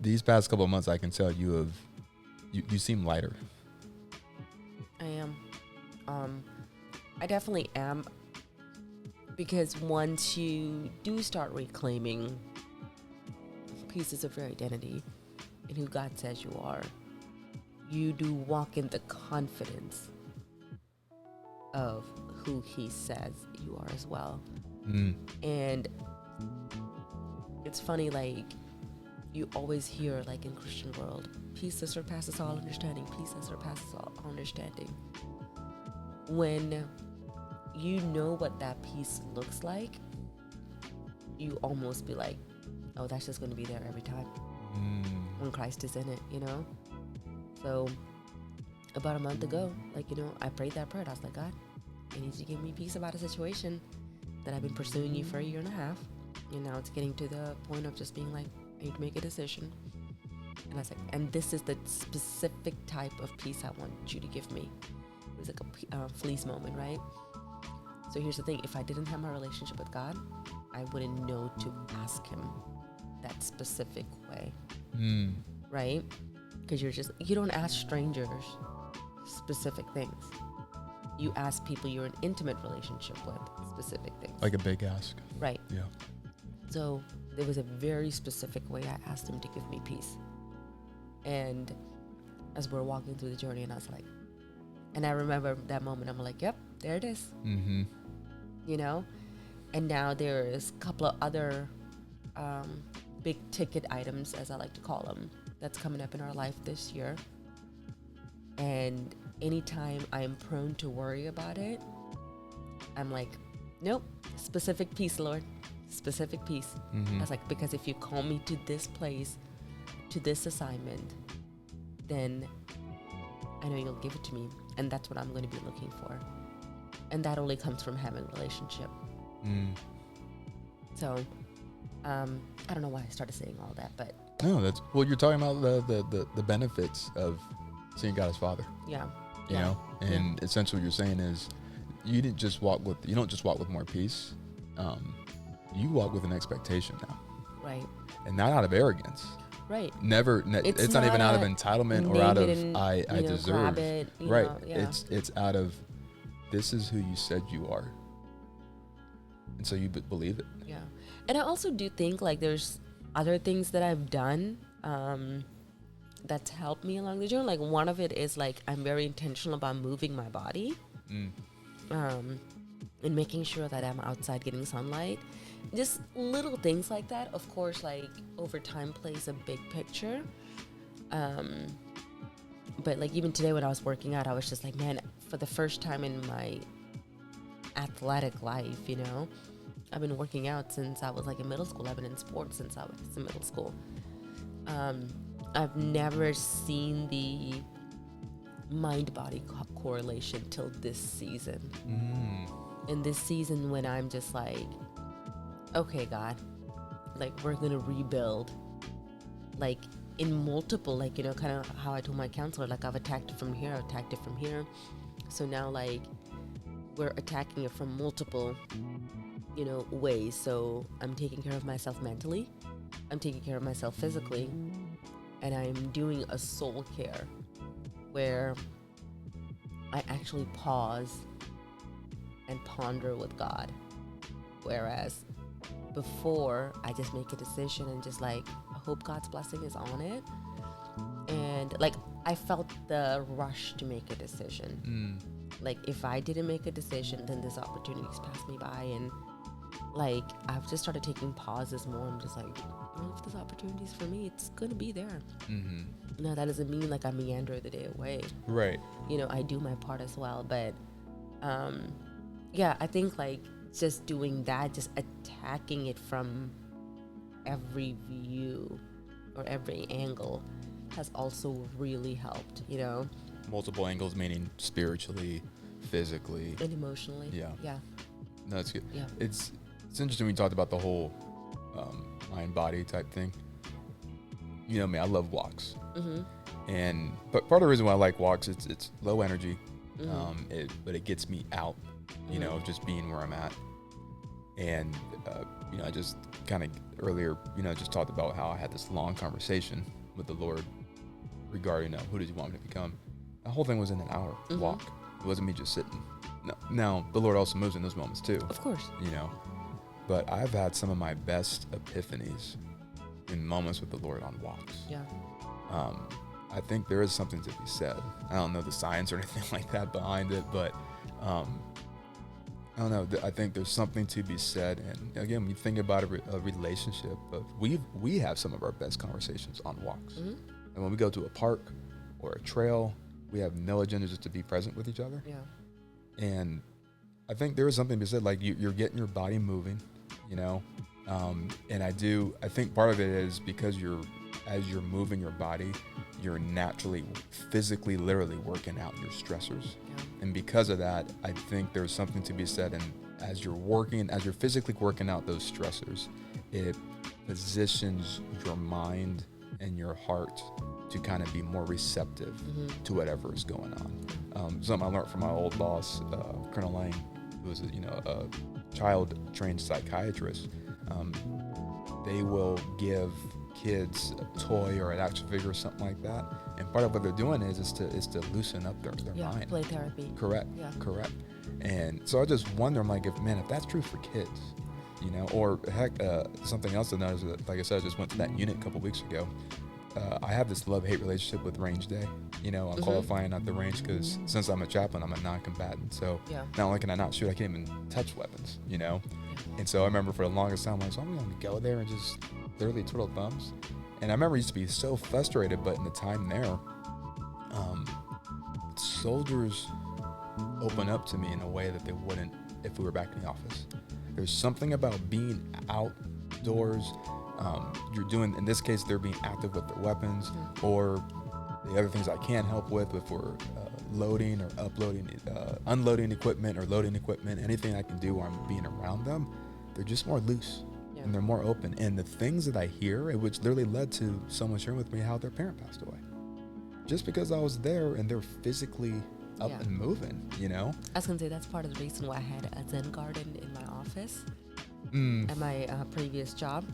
these past couple of months, I can tell you seem lighter. I am. I definitely am. Because once you do start reclaiming pieces of your identity and who God says you are, you do walk in the confidence of who He says you are as well. And it's funny, like, you always hear, like, in Christian world, peace that surpasses all understanding, peace that surpasses all understanding. When you know what that peace looks like, you almost be like, oh, that's just going to be there every time when Christ is in it, you know? So about a month ago, like, you know, I prayed that prayer. I was like, God, I need you to give me peace about a situation that I've been pursuing you for a year and a half. And now it's getting to the point of just being like, I need to make a decision. And I was like, and this is the specific type of peace I want you to give me. It was like a fleece moment, right? So here's the thing. If I didn't have my relationship with God, I wouldn't know to ask Him that specific way, right? Because you don't ask strangers specific things. You ask people you're in intimate relationship with specific things. Like a big ask. Right. Yeah. So there was a very specific way I asked Him to give me peace. And as we're walking through the journey, and I was like, and I remember that moment, I'm like, yep, there it is. You know? And now there's a couple of other big ticket items, as I like to call them, that's coming up in our life this year. And anytime I am prone to worry about it, I'm like, nope, specific peace, Lord, specific peace. I was like, because if you call me to this place, to this assignment, then I know you'll give it to me. And that's what I'm going to be looking for. And that only comes from having a relationship. So, I don't know why I started saying all that, but no, you're talking about the benefits of seeing God as Father. Yeah. You know, and essentially what you're saying is you don't just walk with more peace. You walk with an expectation now. Right. And not out of arrogance. Right. It's not even out of entitlement or out of I deserve. Grab it, right. know, yeah. It's out of this is who you said you are. And so you believe it. Yeah. And I also do think like there's other things that I've done that's helped me along the journey. Like one of it is like I'm very intentional about moving my body. And making sure that I'm outside getting sunlight. Just little things like that. Of course, like over time plays a big picture. But like even today when I was working out, I was just like, man, for the first time in my athletic life, you know, I've been working out since I was like in middle school. I've been in sports since I was in middle school. I've never seen the mind-body correlation till this season. In this season when I'm just like, okay, God, like we're going to rebuild. Like in multiple, like, you know, kind of how I told my counselor, like I've attacked it from here, I've attacked it from here. So now like we're attacking it from multiple, you know, ways. So I'm taking care of myself mentally. I'm taking care of myself physically. And I'm doing a soul care where I actually pause and ponder with God. Whereas before, I just make a decision and just like, I hope God's blessing is on it. And like, I felt the rush to make a decision. Like, if I didn't make a decision, then this opportunity's passed me by. And like, I've just started taking pauses more. I'm just like, well, if this opportunity's for me, it's going to be there. Now, that doesn't mean like I meander the day away. Right. You know, I do my part as well. But yeah, I think like just doing that, just attacking it from every view or every angle has also really helped, you know. Multiple angles, meaning spiritually, physically, and emotionally. Yeah. No, that's good. Yeah. It's interesting we talked about the whole mind body type thing. You know me, I love walks. But part of the reason why I like walks, it's low energy, but it gets me out, you know, of just being where I'm at. And, I just kind of earlier, just talked about how I had this long conversation with the Lord regarding who did you want me to become. The whole thing was in an hour walk. It wasn't me just sitting. No. Now, the Lord also moves in those moments too. Of course. But I've had some of my best epiphanies in moments with the Lord on walks. Yeah. I think there is something to be said. I don't know the science or anything like that behind it, but I don't know. I think there's something to be said. And again, when you think about a relationship, we have some of our best conversations on walks. And when we go to a park or a trail, we have no agenda just to be present with each other. Yeah. And I think there is something to be said, like you're getting your body moving, and I think part of it is because as you're moving your body, you're naturally, physically, literally working out your stressors. Yeah. And because of that, I think there's something to be said. And as you're physically working out those stressors, it positions your mind and your heart to kind of be more receptive to whatever is going on. Something I learned from my old boss, Colonel Lang, who was a child trained psychiatrist. They will give kids a toy or an action figure or something like that, and part of what they're doing is to loosen up their mind. Play therapy. Correct. And so I just wonder, I'm like, if that's true for kids, or heck, something else to note is that, like I said, I just went to that unit a couple weeks ago. I have this love-hate relationship with range day. I'm qualifying at the range because since I'm a chaplain, I'm a non-combatant. So not only can I not shoot, I can't even touch weapons, And so I remember for the longest time, I was like, I'm going to go there and just literally twiddle thumbs. And I remember I used to be so frustrated, but in the time there, soldiers open up to me in a way that they wouldn't if we were back in the office. There's something about being outdoors. You're doing, in this case, they're being active with their weapons, or the other things I can't help with if we're loading or unloading equipment or loading equipment, anything I can do while I'm being around them, they're just more loose and they're more open. And the things that I hear, which literally led to someone sharing with me how their parent passed away, just because I was there and they're physically up and moving, I was gonna say that's part of the reason why I had a Zen garden in my office at my previous job.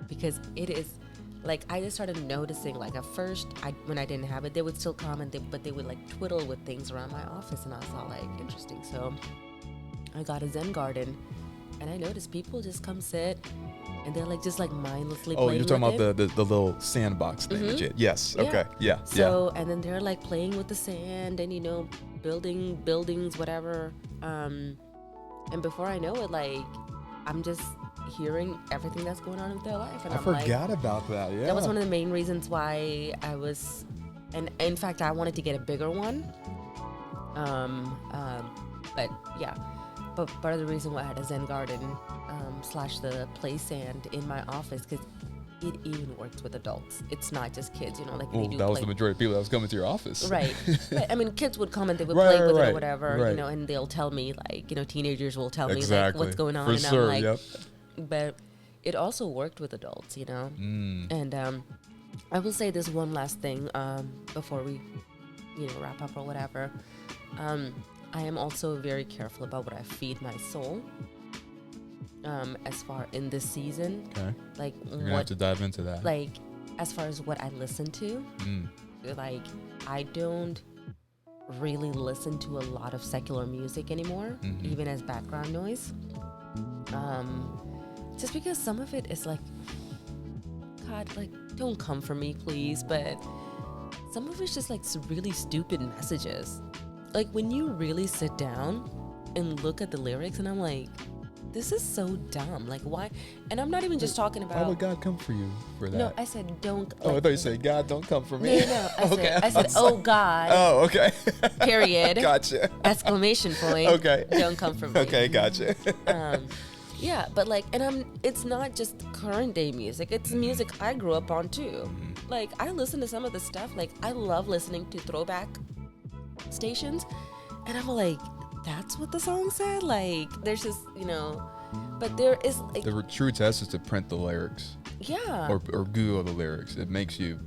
Because it is like I just started noticing, like at first when I didn't have it, they would still come but they would like twiddle with things around my office, and I was all like, interesting. So I got a Zen garden, and I noticed people just come sit and they're like just like mindlessly playing. Oh, you're talking about the little sandbox thing. Yes. Okay. Yeah. So and then they're like playing with the sand and building buildings, whatever. And before I know it, like I'm just hearing everything that's going on with their life, and I forgot about that. Yeah, that was one of the main reasons why I was, and in fact I wanted to get a bigger one. But part of the reason why I had a Zen garden / the play sand in my office, because it even works with adults. It's not just kids, like they do. That was the majority of people that was coming to your office, right? But, I mean, kids would come and they would play with it or whatever, and they'll tell me, like, teenagers will tell me like what's going on, and I'm like. But it also worked with adults, And I will say this one last thing before we, wrap up or whatever. I am also very careful about what I feed my soul. As far in this season, like you're gonna have to dive into that. Like as far as what I listen to, like I don't really listen to a lot of secular music anymore, even as background noise. Just because some of it is like, God, like, don't come for me, please. But some of it's just like really stupid messages. Like when you really sit down and look at the lyrics, and I'm like, this is so dumb. Like, why? And I'm not even just talking about. Why would God come for you for that? No, I said don't. Oh, I thought you said, God, don't come for me. No. I said, oh God. Oh, okay. Period. Gotcha. Exclamation point. Okay. Don't come for me. Okay, gotcha. Yeah, but like, and it's not just current day music. It's music I grew up on too. Like, I listen to some of the stuff. Like, I love listening to throwback stations, and I'm like, that's what the song said. Like, there's just, but there is like the true test is to print the lyrics. Yeah. Or Google the lyrics. It makes you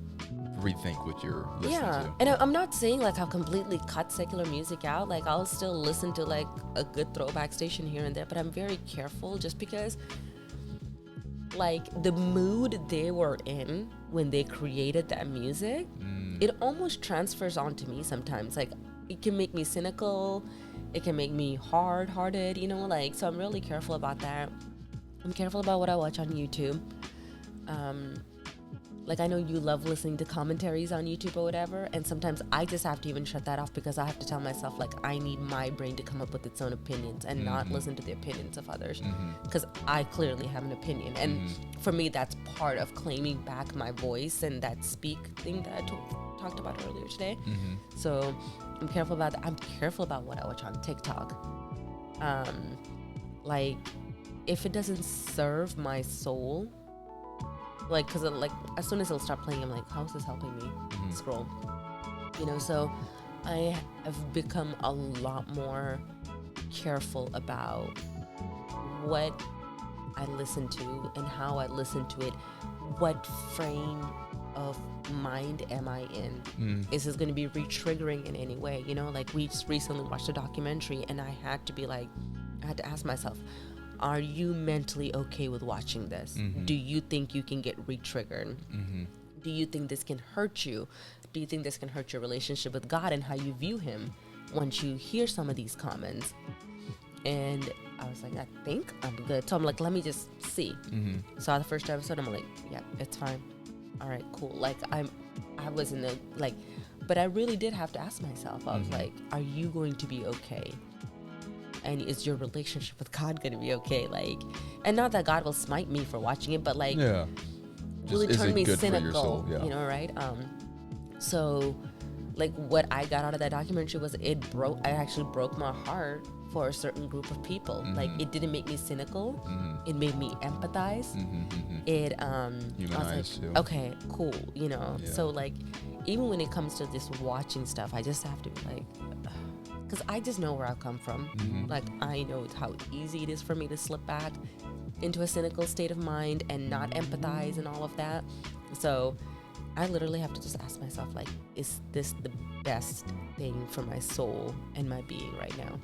rethink what you're listening Yeah, to. and I'm not saying like I'll completely cut secular music out. Like I'll still listen to like a good throwback station here and there, but I'm very careful just because like the mood they were in when they created that music, it almost transfers onto me sometimes. Like it can make me cynical, it can make me hard-hearted, you know, like, so I'm really careful about that. I'm careful about what I watch on YouTube. Like I know you love listening to commentaries on YouTube or whatever, and sometimes I just have to even shut that off because I have to tell myself like I need my brain to come up with its own opinions and not listen to the opinions of others, because I clearly have an opinion, and for me that's part of claiming back my voice and that speak thing that I talked about earlier today. So I'm careful about that. I'm careful about what I watch on TikTok. Like if it doesn't serve my soul, like, because like as soon as it'll start playing, I'm like, how is this helping me scroll, you know? So I have become a lot more careful about what I listen to and how I listen to it. What frame of mind am I in? Is this going to be re-triggering in any way? You know, like we just recently watched a documentary and I had to ask myself, are you mentally okay with watching this? Do you think you can get re-triggered? Do you think this can hurt you? Do you think this can hurt your relationship with God and how you view him once you hear some of these comments? And I was like, I think I'm good. So I'm like, let me just see. Saw the first episode. I'm like, yeah, it's fine. All right, cool. Like I was in the like, but I really did have to ask myself. I was like, are you going to be okay? And is your relationship with God going to be okay? Like, and not that God will smite me for watching it, but like, really turn me cynical, you know, right? So like what I got out of that documentary was it actually broke my heart for a certain group of people. Like it didn't make me cynical. It made me empathize. It, Humanized I was like, too. okay, cool, you know? Yeah. So like, even when it comes to this watching stuff, I just have to be like, because I just know where I've come from. Like, I know how easy it is for me to slip back into a cynical state of mind and not empathize and all of that. So I literally have to just ask myself, like, is this the best thing for my soul and my being right now?